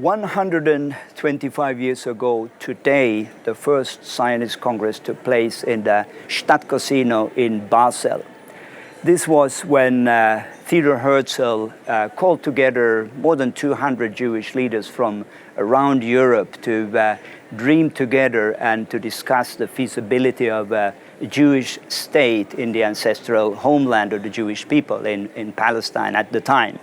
125 years ago today, the First Zionist Congress took place in the Stadtcasino in Basel. This was when Theodor Herzl called together more than 200 Jewish leaders from around Europe to dream together and to discuss the feasibility of a Jewish state in the ancestral homeland of the Jewish people in Palestine at the time.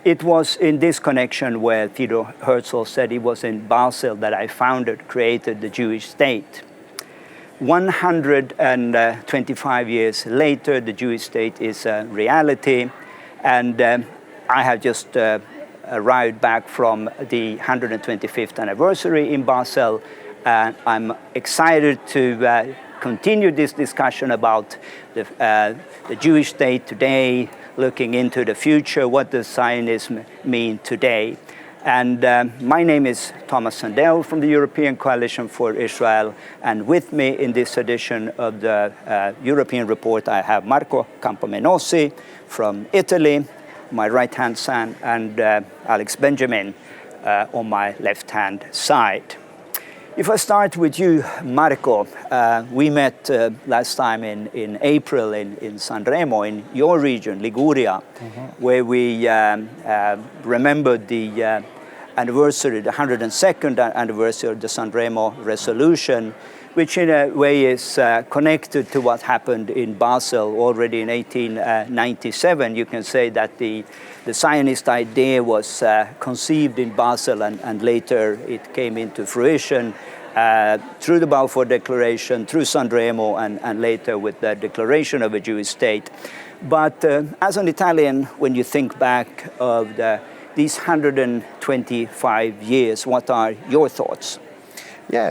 It was in this connection where Theodor Herzl said it was in Basel that I created the Jewish state. 125 years later, the Jewish state is a reality, and I have just arrived back from the 125th anniversary in Basel. I'm excited to continue this discussion about the Jewish state today, looking into the future, what does Zionism mean today? And my name is Tomas Sandell from the European Coalition for Israel, and with me in this edition of the European Report I have Marco Campomenosi from Italy, my right-hand side, and Alex Benjamin on my left-hand side. If I start with you, Marco, we met last time in April in Sanremo, in your region, Liguria, where we remembered the anniversary, the 102nd anniversary of the Sanremo resolution, which in a way is connected to what happened in Basel already in 1897. You can say that the Zionist idea was conceived in Basel and later it came into fruition through the Balfour Declaration, through Sanremo, and later with the declaration of a Jewish state. But as an Italian, when you think back of these 125 years, what are your thoughts? Yeah,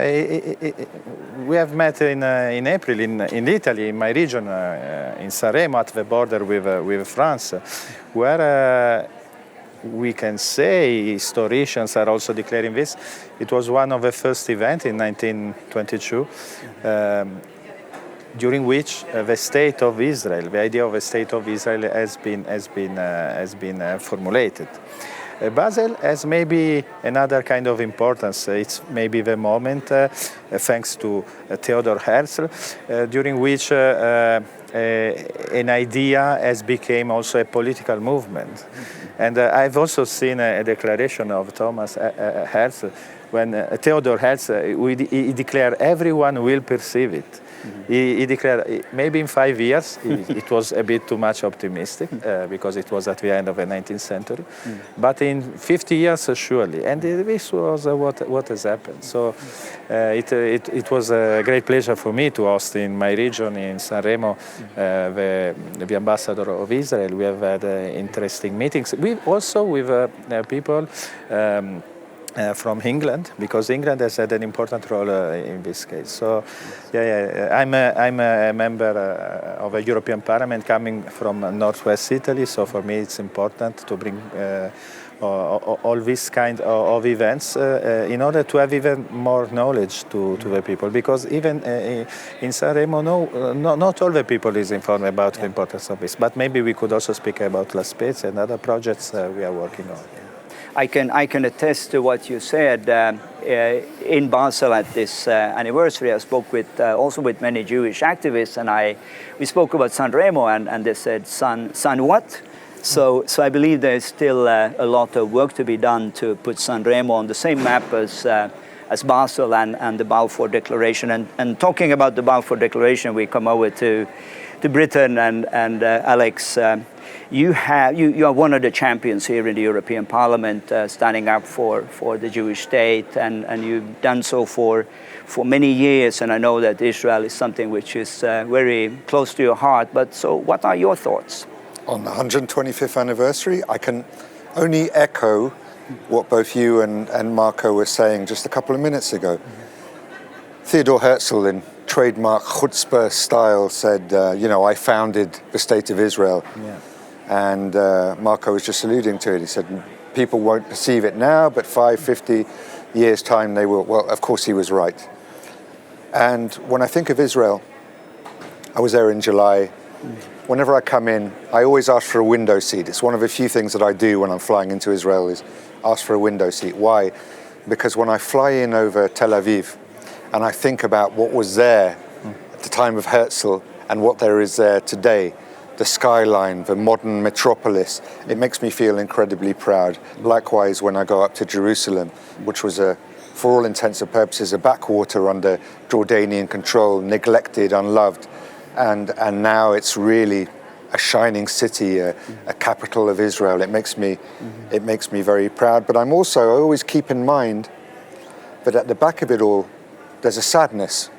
we have met in April in Italy, in my region, in Sanremo, at the border with France, where we can say historians are also declaring this. It was one of the first events in 1922, during which the state of Israel, the idea of a state of Israel, has been formulated. Basel has maybe another kind of importance. It's maybe the moment, thanks to Theodor Herzl, during which an idea has become also a political movement. And I've also seen a declaration of Thomas Herzl when Theodor Herzl, he declared everyone will perceive it. He declared maybe in 5 years, it was a bit too much optimistic because it was at the end of the 19th century, but in 50 years surely, and this was what has happened. So it was a great pleasure for me to host in my region, in Sanremo, the ambassador of Israel. We have had interesting meetings. We also with people from England, because England has had an important role in this case. So, I'm a member of a European Parliament coming from Northwest Italy. So for me, it's important to bring all these kind of events in order to have even more knowledge to the people. Because even in Sanremo, not all the people is informed about the importance of this. But maybe we could also speak about La Spezia and other projects we are working on. I can attest to what you said. In Basel at this anniversary, I spoke also with many Jewish activists, and we spoke about Sanremo, and they said, San what? So I believe there's still a lot of work to be done to put Sanremo on the same map as Basel and the Balfour Declaration. And talking about the Balfour Declaration, we come over to Britain, and Alex, you are one of the champions here in the European Parliament, standing up for the Jewish state, and you've done so for many years, and I know that Israel is something which is very close to your heart. But so what are your thoughts? On the 125th anniversary, I can only echo what both you and Marco were saying just a couple of minutes ago. Theodor Herzl, in trademark chutzpah style, said, I founded the State of Israel. Yeah. And Marco was just alluding to it. He said, people won't perceive it now, but 50 years' time they will. Well, of course he was right. And when I think of Israel, I was there in July whenever I come in, I always ask for a window seat. It's one of the few things that I do when I'm flying into Israel is ask for a window seat. Why? Because when I fly in over Tel Aviv and I think about what was there at the time of Herzl and what there is there today, the skyline, the modern metropolis, it makes me feel incredibly proud. Likewise, when I go up to Jerusalem, which was for all intents and purposes, a backwater under Jordanian control, neglected, unloved, and now it's really a shining city, a capital of Israel. It makes me very proud. But I always keep in mind that at the back of it all, there's a sadness,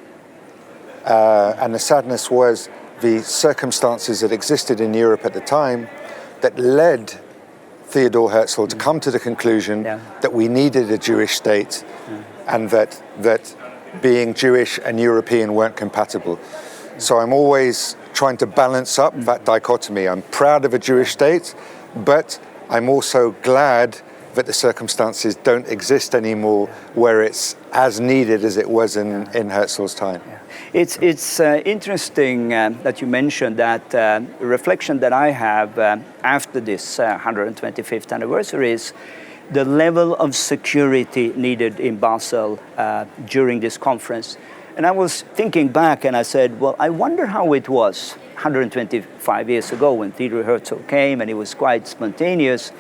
and the sadness was the circumstances that existed in Europe at the time that led Theodor Herzl to come to the conclusion that we needed a Jewish state and that being Jewish and European weren't compatible. So I'm always trying to balance up that dichotomy. I'm proud of a Jewish state, but I'm also glad that the circumstances don't exist anymore where it's as needed as it was in Herzl's time. It's interesting that you mentioned that reflection that I have after this 125th anniversary is the level of security needed in Basel during this conference. And I was thinking back and I said, well, I wonder how it was 125 years ago when Theodor Herzl came, and it was quite spontaneous.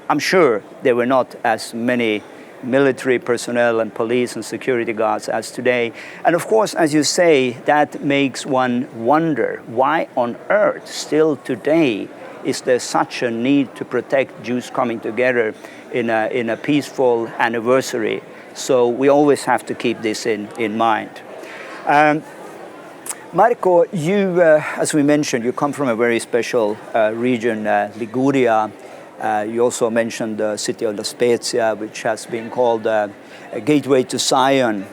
I'm sure there were not as many military personnel and police and security guards as today. And of course, as you say, that makes one wonder why on earth still today is there such a need to protect Jews coming together in a peaceful anniversary. So we always have to keep this in mind. Marco, you, as we mentioned, you come from a very special region, Liguria. You also mentioned the city of La Spezia, which has been called a gateway to Zion,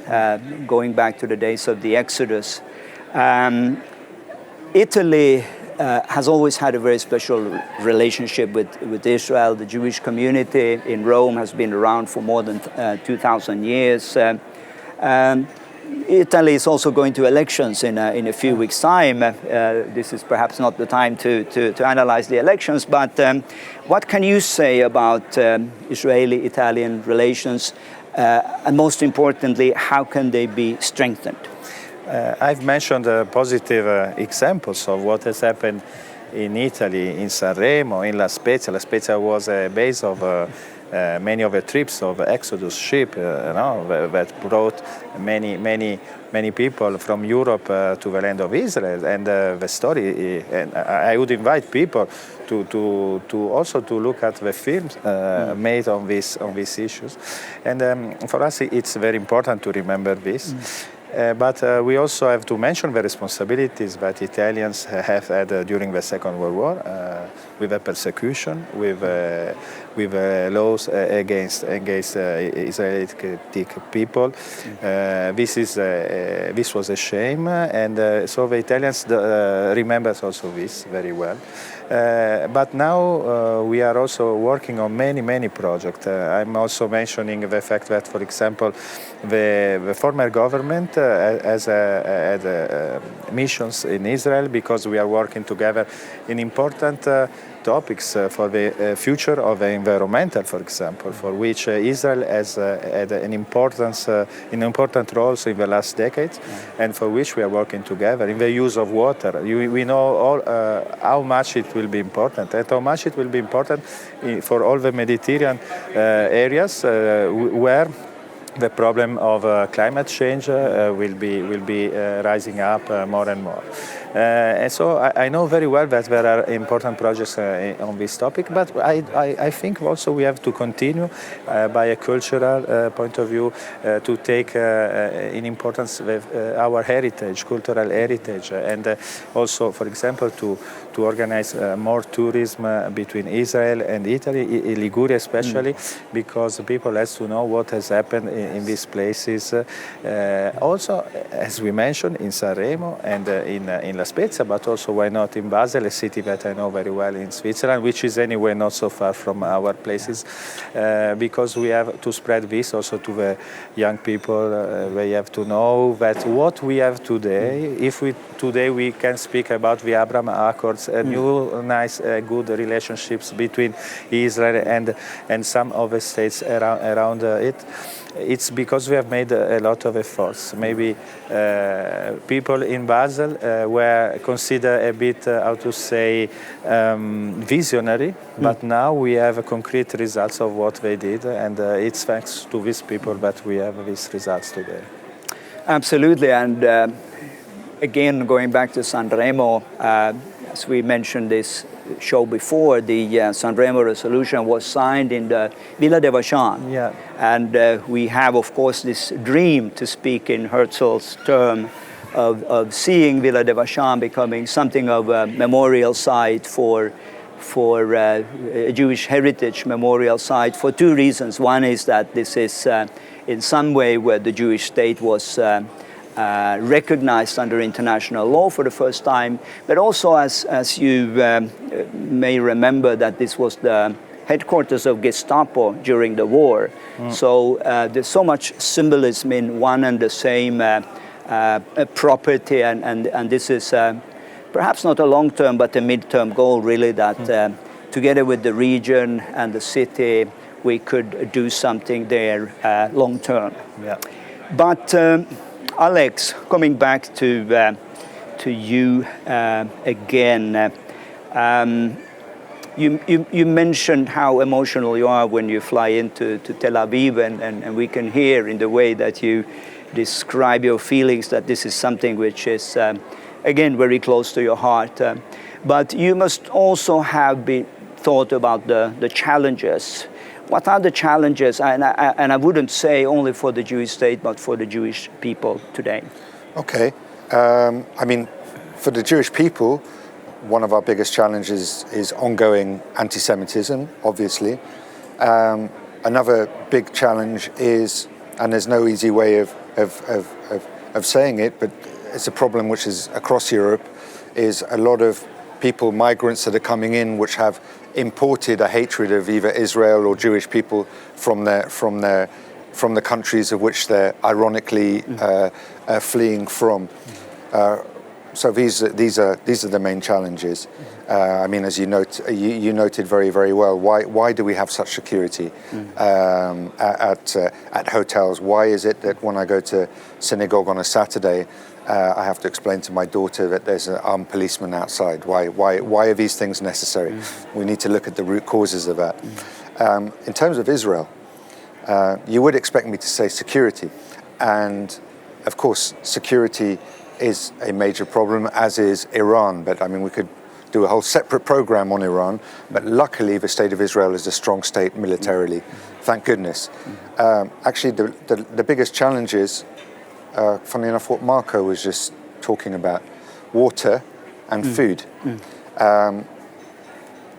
going back to the days of the Exodus. Italy has always had a very special relationship with Israel. The Jewish community in Rome has been around for more than 2,000 years. Italy is also going to elections in a few weeks' time. This is perhaps not the time to analyze the elections, but what can you say about Israeli-Italian relations? And most importantly, how can they be strengthened? I've mentioned positive examples of what has happened in Italy, in Sanremo, in La Spezia. La Spezia was a base of many of the trips of Exodus ship, that brought many people from Europe to the land of Israel. And the story, and I would invite people to also to look at the films made on these issues. And for us, it's very important to remember this. But we also have to mention the responsibilities that Italians have had during the Second World War, with the persecution, with laws against Israeli people. This was a shame, and so the Italians remember also this very well. But now we are also working on many projects. I'm also mentioning the fact that, for example, the former government has missions in Israel because we are working together in important topics for the future of the environmental, for example, for which Israel has had an important roles in the last decades, and for which we are working together in the use of water. We know how much it will be important, and how much it will be important for all the Mediterranean areas where the problem of climate change will be rising up more and more. And so I know very well that there are important projects on this topic, but I think also we have to continue by a cultural point of view to take in importance our heritage, cultural heritage, and also, for example, to organize more tourism between Israel and Italy, Liguria especially, because people have to know what has happened in these places. Also, as we mentioned, in Sanremo and in La La Spezia, but also why not in Basel, a city that I know very well in Switzerland, which is anyway not so far from our places, because we have to spread this also to the young people. They have to know that what we have today, if today we can speak about the Abraham Accords, new, nice, good relationships between Israel and some of the states around it. It's because we have made a lot of efforts. Maybe people in Basel were considered a bit, how to say, visionary, but now we have concrete results of what they did, and it's thanks to these people that we have these results today. Absolutely, and again, going back to Sanremo, as we mentioned this show before, the Sanremo resolution was signed in the Villa de Vachan. Yeah. And we have, of course, this dream, to speak in Herzl's term, of seeing Villa de Vachan becoming something of a memorial site for a Jewish heritage memorial site for two reasons. One is that this is in some way where the Jewish state was recognized under international law for the first time, but also as you may remember, that this was the headquarters of Gestapo during the war. So there's so much symbolism in one and the same property, and this is perhaps not a long-term but a mid-term goal, really, that together with the region and the city we could do something there long-term. Yeah. But Alex, coming back to you again, you mentioned how emotional you are when you fly into Tel Aviv, and we can hear in the way that you describe your feelings that this is something which is, again, very close to your heart. But you must also have thought about the challenges. What are the challenges, and I wouldn't say only for the Jewish state, but for the Jewish people today? Okay. I mean, for the Jewish people, one of our biggest challenges is ongoing anti-Semitism, obviously. Another big challenge is, and there's no easy way of saying it, but it's a problem which is across Europe, is a lot of people, migrants that are coming in, which have imported a hatred of either Israel or Jewish people from the countries of which they're ironically fleeing from. So these are the main challenges. I mean, as you noted very, very well, why do we have such security at hotels? Why is it that when I go to synagogue on a Saturday, I have to explain to my daughter that there's an armed policeman outside? Why are these things necessary? We need to look at the root causes of that. In terms of Israel, you would expect me to say security, and of course security is a major problem, as is Iran. But I mean, we could do a whole separate program on Iran, but luckily the state of Israel is a strong state militarily, thank goodness. Actually, the biggest challenge is, funnily enough, what Marco was just talking about, water and food.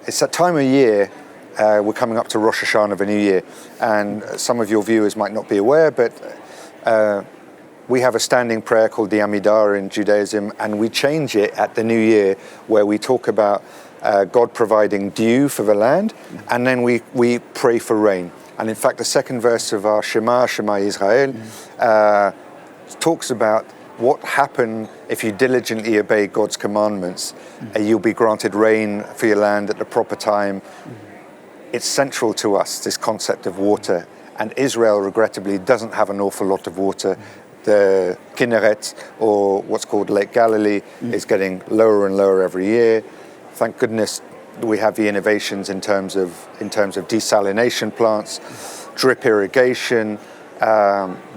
It's that time of year, we're coming up to Rosh Hashanah, the New Year, and some of your viewers might not be aware, but we have a standing prayer called the Amidah in Judaism, and we change it at the New Year, where we talk about God providing dew for the land, and then we pray for rain. And in fact, the second verse of our Shema Israel, talks about what happened if you diligently obey God's commandments. You'll be granted rain for your land at the proper time. It's central to us, this concept of water. And Israel, regrettably, doesn't have an awful lot of water. The Kinneret, or what's called Lake Galilee, is getting lower and lower every year. Thank goodness we have the innovations in terms of desalination plants, drip irrigation.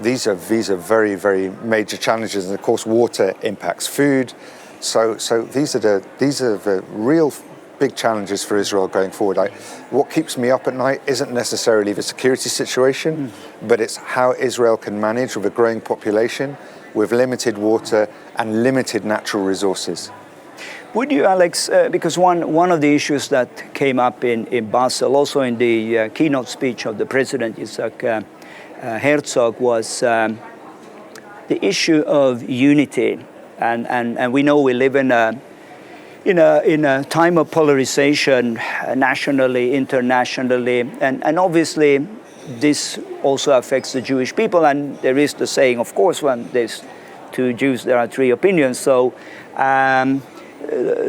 These are very, very major challenges, and of course water impacts food. So these are the real big challenges for Israel going forward. What keeps me up at night isn't necessarily the security situation, but it's how Israel can manage with a growing population, with limited water and limited natural resources. Would you, Alex, because one of the issues that came up in Basel, also in the keynote speech of the President, Yitzhak Herzog, was the issue of unity And we know we live in a time of polarization, nationally, internationally, and obviously this also affects the Jewish people. And there is the saying, of course, when there's two Jews, there are three opinions. So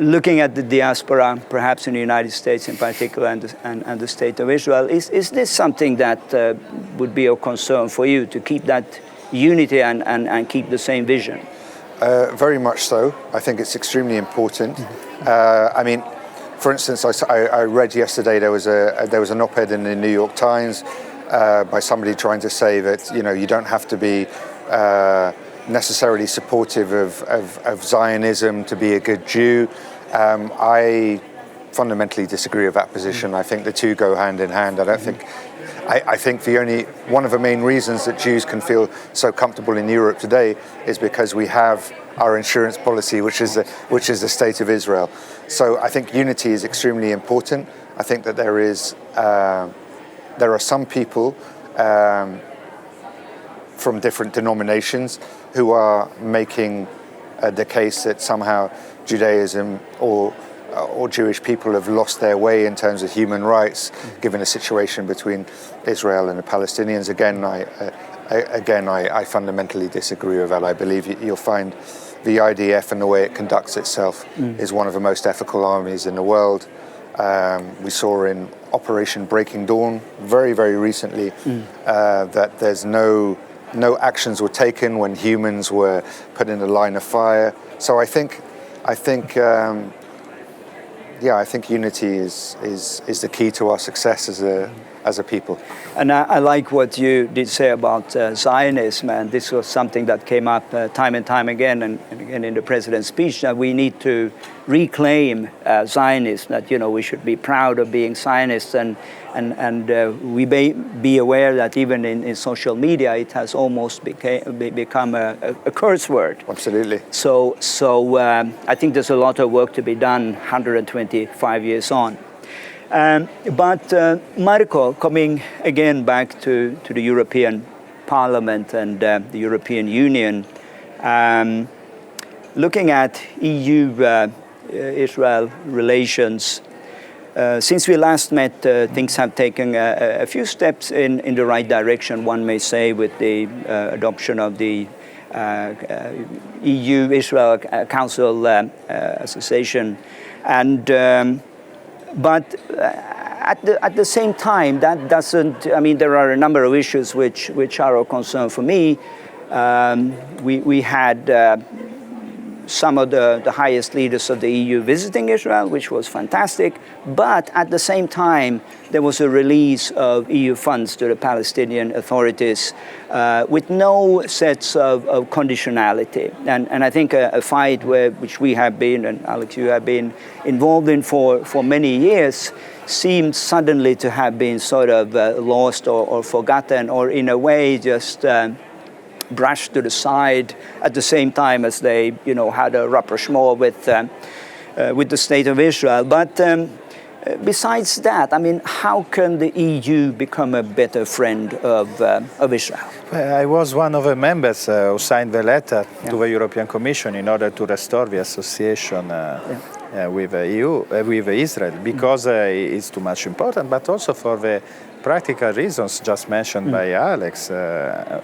looking at the diaspora, perhaps in the United States in particular, and the state of Israel, is this something that would be of concern for you, to keep that unity and keep the same vision? Very much so. I think it's extremely important. I mean, for instance, I read yesterday there was an op-ed in the New York Times by somebody trying to say that you don't have to be necessarily supportive of Zionism to be a good Jew. I fundamentally disagree with that position. I think the two go hand in hand. I think one of the main reasons that Jews can feel so comfortable in Europe today is because we have our insurance policy, which is the state of Israel. So I think unity is extremely important. I think that there are some people from different denominations who are making the case that somehow Judaism or Jewish people have lost their way in terms of human rights, given the situation between Israel and the Palestinians. Again, I fundamentally disagree with that. I believe you'll find the IDF and the way it conducts itself is one of the most ethical armies in the world. We saw in Operation Breaking Dawn very, very recently that there's no actions were taken when humans were put in the line of fire. So I think unity is the key to our success as a people. And I like what you did say about Zionism, and this was something that came up time and time again, and again in the president's speech, that we need to reclaim Zionism, that we should be proud of being Zionists, and we may be aware that even in social media it has almost become a curse word. Absolutely. So I think there's a lot of work to be done 125 years on. But Marco, coming again back to the European Parliament and the European Union, looking at EU-Israel relations, since we last met, things have taken a few steps in the right direction, one may say, with the adoption of the EU-Israel Council Association. But at the same time, that doesn't. I mean, there are a number of issues which are of concern for me. We had some of the highest leaders of the EU visiting Israel, which was fantastic. But at the same time, there was a release of EU funds to the Palestinian authorities with no sets of conditionality. And I think a fight which we have been, and Alex, you have been involved in for many years, seemed suddenly to have been sort of lost or forgotten, or in a way just brushed to the side at the same time as they, had a rapprochement with the state of Israel. But besides that, I mean, how can the EU become a better friend of Israel? I was one of the members who signed the letter to the European Commission in order to restore the association with with Israel, because it's too much important, but also for the practical reasons just mentioned by Alex.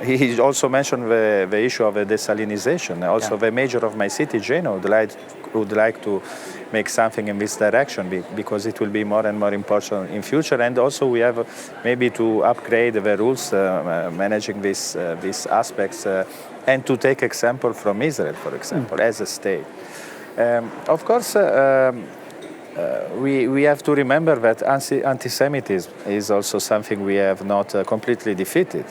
He also mentioned the issue of the desalinization. Also, the mayor of my city, Genoa, would like to make something in this direction, because it will be more and more important in future. And also we have maybe to upgrade the rules managing these aspects, and to take example from Israel, for example, as a state. Of course, we have to remember that anti-Semitism is also something we have not completely defeated.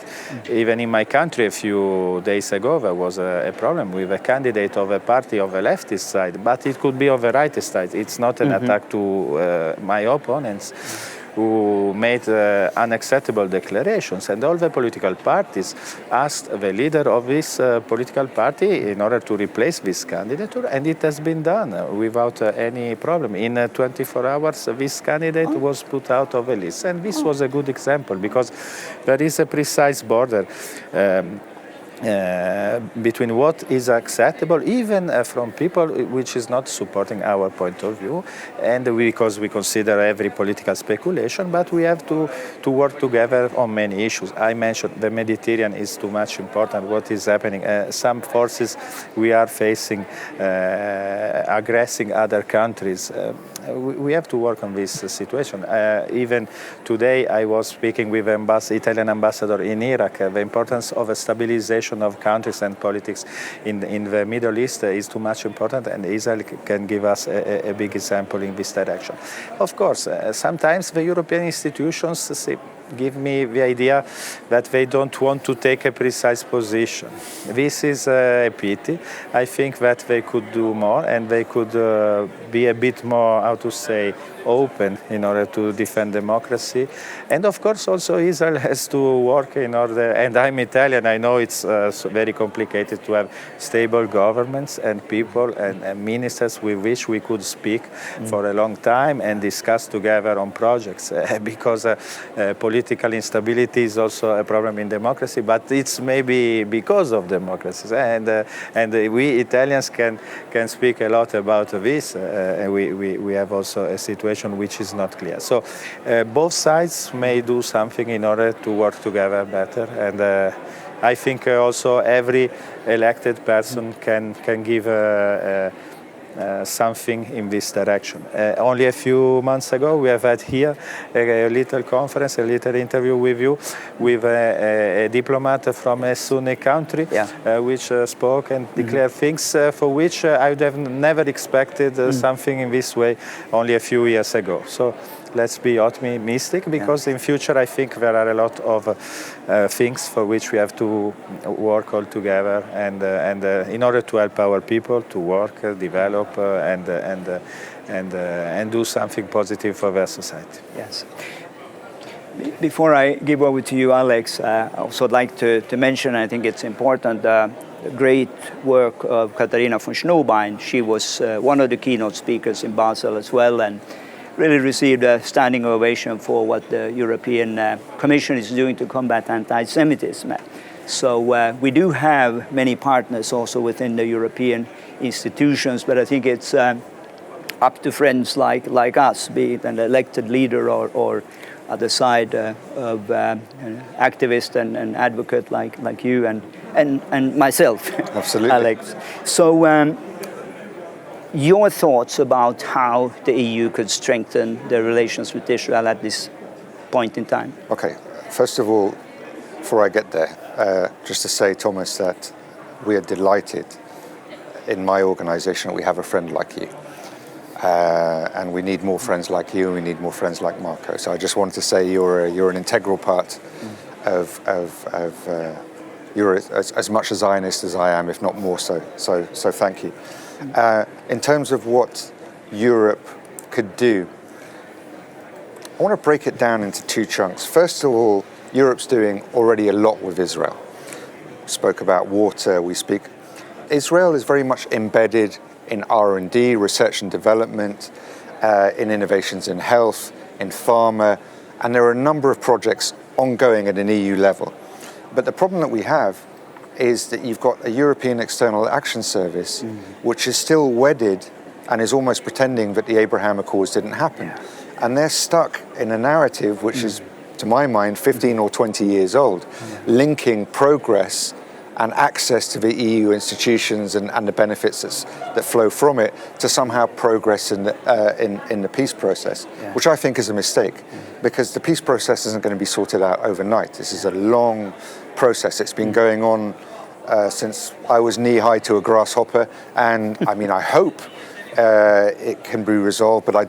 Even in my country, a few days ago, there was a problem with a candidate of a party of the leftist side, but it could be of the rightist side. It's not an attack to my opponents, who made unacceptable declarations, and all the political parties asked the leader of this political party in order to replace this candidature, and it has been done without any problem. In 24 hours, this candidate was put out of the list, and this was a good example, because there is a precise border between what is acceptable, even from people which is not supporting our point of view, and because we consider every political speculation, but we have to work together on many issues. I mentioned the Mediterranean is too much important, what is happening. Some forces we are facing aggressing other countries. We have to work on this situation. Even today I was speaking with Italian ambassador in Iraq. The importance of a stabilization of countries and politics in the Middle East is too much important, and Israel can give us a big example in this direction. Of course, sometimes the European institutions give me the idea that they don't want to take a precise position. This is a pity. I think that they could do more, and they could be a bit more, how to say, open in order to defend democracy. And of course also Israel has to work in order, and I'm Italian, I know it's very complicated to have stable governments and people and ministers with which we could speak for a long time and discuss together on projects, because political instability is also a problem in democracy, but it's maybe because of democracies, and we Italians can speak a lot about this. We have also a situation which is not clear. So both sides may do something in order to work together better, and I think also every elected person can give something in this direction. Only a few months ago we have had here a little conference, a little interview with you, with a diplomat from a Sunni country, which spoke and declared things for which I would have never expected something in this way only a few years ago. So let's be optimistic, because in future I think there are a lot of things for which we have to work all together, and in order to help our people to work, develop, and do something positive for their society. Yes. Before I give over to you, Alex, I also would like to mention, I think it's important, the great work of Katharina von Schnurbein. She was one of the keynote speakers in Basel as well, and really received a standing ovation for what the European Commission is doing to combat anti-Semitism. So we do have many partners also within the European institutions, but I think it's up to friends like us, be it an elected leader or other side of an activist and advocate like you and myself. Absolutely. Alex. So your thoughts about how the EU could strengthen their relations with Israel at this point in time? Okay, first of all, before I get there, just to say, Tomas, that we are delighted in my organization that we have a friend like you. And we need more friends like you, and we need more friends like Marco. So I just wanted to say you're an integral part of you're as much a Zionist as I am, if not more so. So thank you. In terms of what Europe could do, I want to break it down into two chunks. First of all, Europe's doing already a lot with Israel. We spoke about water, Israel is very much embedded in R&D, research and development, in innovations in health, in pharma, and there are a number of projects ongoing at an EU level. But the problem that we have is that you've got a European External Action Service, which is still wedded and is almost pretending that the Abraham Accords didn't happen. Yeah. And they're stuck in a narrative which is, to my mind, 15 or 20 years old, linking progress and access to the EU institutions and the benefits that flow from it to somehow progress in the peace process, which I think is a mistake, because the peace process isn't going to be sorted out overnight. This is a long process. It's been going on since I was knee-high to a grasshopper, and I mean, I hope it can be resolved, but I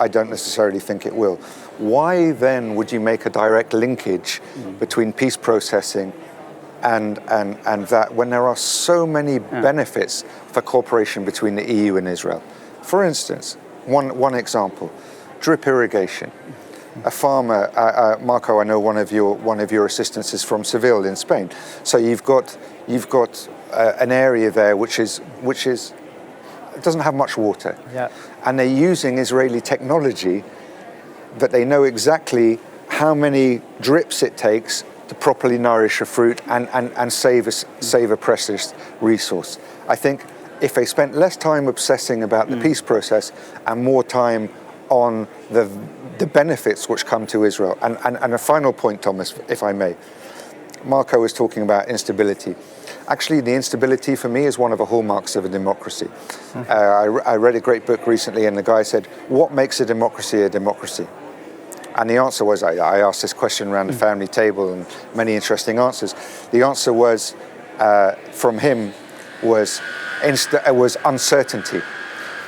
don't necessarily think it will. Why then would you make a direct linkage between peace processing and that, when there are so many benefits for cooperation between the EU and Israel? For instance, one example, drip irrigation. A farmer, Marco, I know one of your assistants is from Seville in Spain. So you've got an area there which doesn't have much water, and they're using Israeli technology that they know exactly how many drips it takes to properly nourish a fruit and save a precious resource. I think if they spent less time obsessing about the peace process and more time on the benefits which come to Israel. And a final point, Thomas, if I may. Marco was talking about instability. Actually, the instability for me is one of the hallmarks of a democracy. I read a great book recently, and the guy said, what makes a democracy a democracy? And the answer was, I asked this question around the family table and many interesting answers. The answer was, from him, was uncertainty.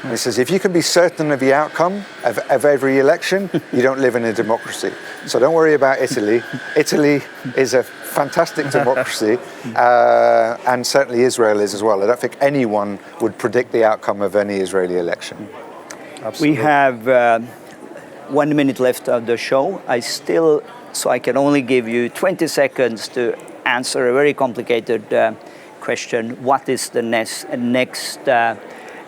He says, if you can be certain of the outcome of every election, you don't live in a democracy. So don't worry about Italy. Italy is a fantastic democracy, and certainly Israel is as well. I don't think anyone would predict the outcome of any Israeli election. Absolutely. We have 1 minute left of the show. So I can only give you 20 seconds to answer a very complicated question. What is the next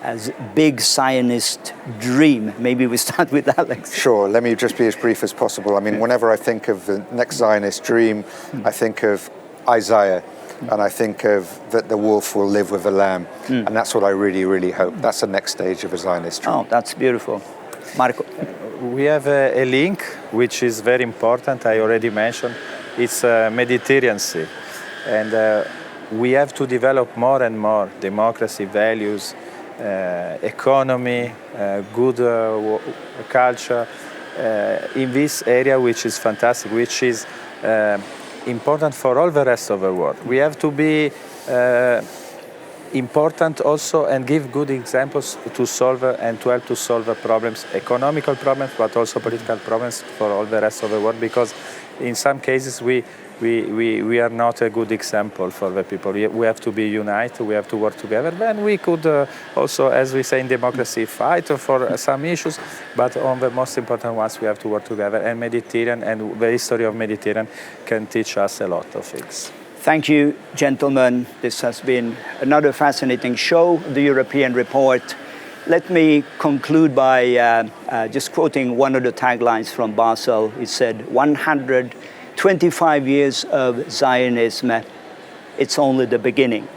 as big Zionist dream? Maybe we start with Alex. Sure, let me just be as brief as possible. I mean, whenever I think of the next Zionist dream, I think of Isaiah, and I think of that the wolf will live with the lamb, and that's what I really, really hope. That's the next stage of a Zionist dream. Oh, that's beautiful. Marco? We have a link which is very important, I already mentioned. It's Mediterranean Sea, and we have to develop more and more democracy, values, economy, good culture in this area, which is fantastic, which is important for all the rest of the world. We have to be important also and give good examples to solve and to help to solve the problems, economical problems, but also political problems for all the rest of the world, because in some cases we are not a good example for the people. We have to be united, we have to work together. Then we could also, as we say in democracy, fight for some issues, but on the most important ones we have to work together. And Mediterranean and the history of Mediterranean can teach us a lot of things. Thank you, gentlemen. This has been another fascinating show, the European Report. Let me conclude by just quoting one of the taglines from Basel. It said, 125 years of Zionism, it's only the beginning.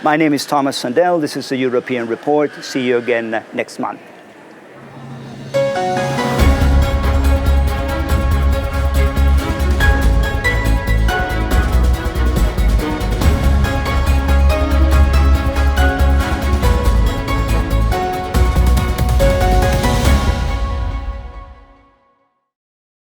My name is Tomas Sandell. This is the European Report. See you again next month.